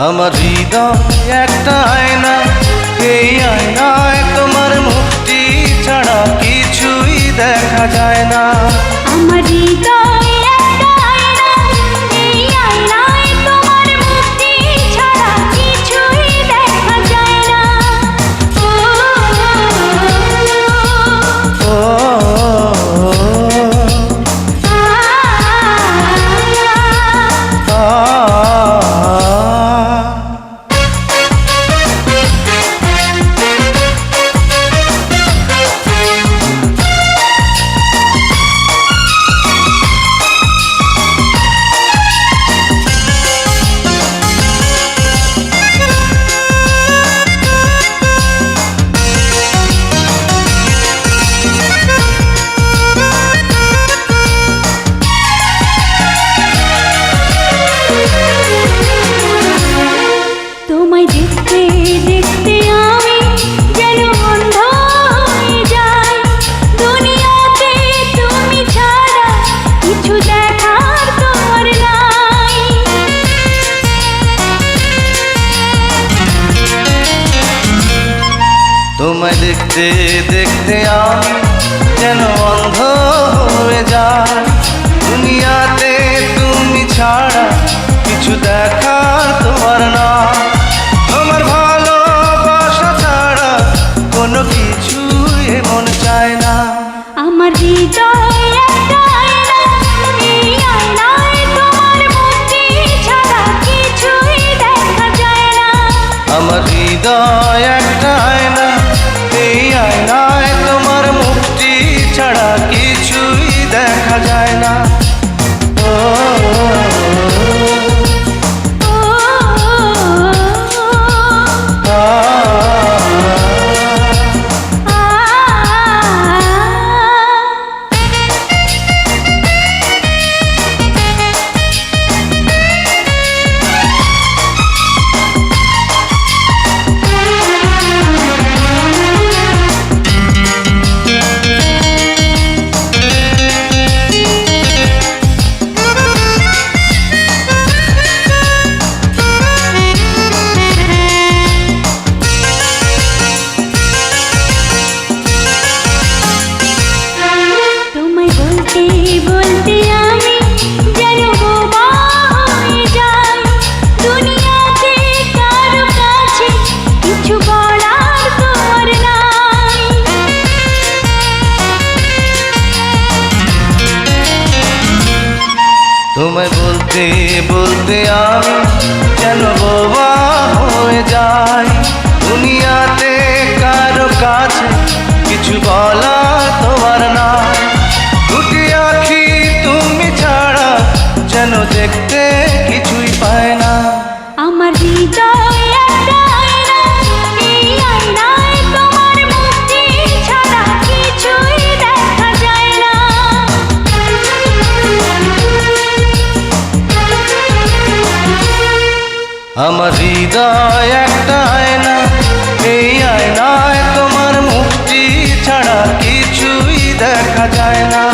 আমার হৃদয় একটা আয়না, এই আয়নায় তোমার মুক্তি ছাড়া কিছুই দেখা যায় না। আমার হৃদয় একটা আয়না, এই আয়নায় তোমার মুক্তি ছাড়া কিছুই দেখা যায় না। ও তোমায় দেখতে দেখতে আমি যেন অন্ধ হয়ে যাই। দুনিয়াতে তুমি ছাড়া কিছু দেখার তোর নাই। তোমায় দেখতে দেখতে আমি যেন অন্ধ হয়ে যাই। দুনিয়াতে তুমি ছাড়া কিছু দেখার তোমার না। তোমার ভালোবাসা ছাড়া কোনো কিছু এমন চায় না। আমার হৃদয় একটা আয়না, এই আয়নায় তোমার মুক্তি ছাড়া কিছুই দেখা যায় না। আমার হৃদয় একটা আয়না, এই আয়নায় তোমার মুক্তি ছাড়া কিছুই দেখা যায় না। ও বলতে আমি যেন বোবা হয়ে যাই। দুনিয়াতে কারো কাছে কিছু বলার তোর নাই। তোমায় বলতে বলতে আমি যেন বোবা হয়ে যাই। দুনিয়াতে কারো কাছে কিছু বলা তোমার নাই। দুটি আঁখি তুমি ছাড়া যেন দেখতে কিছুই পায় না। আমার হৃদয় একটা আয়না, এই আয়নায় তোমার মুক্তি ছাড়া কিছুই দেখা যায় না। আমার হৃদয় একটা আয়না, এই আয়নায় তোমার মুক্তি ছাড়া কিছুই দেখা যায় না।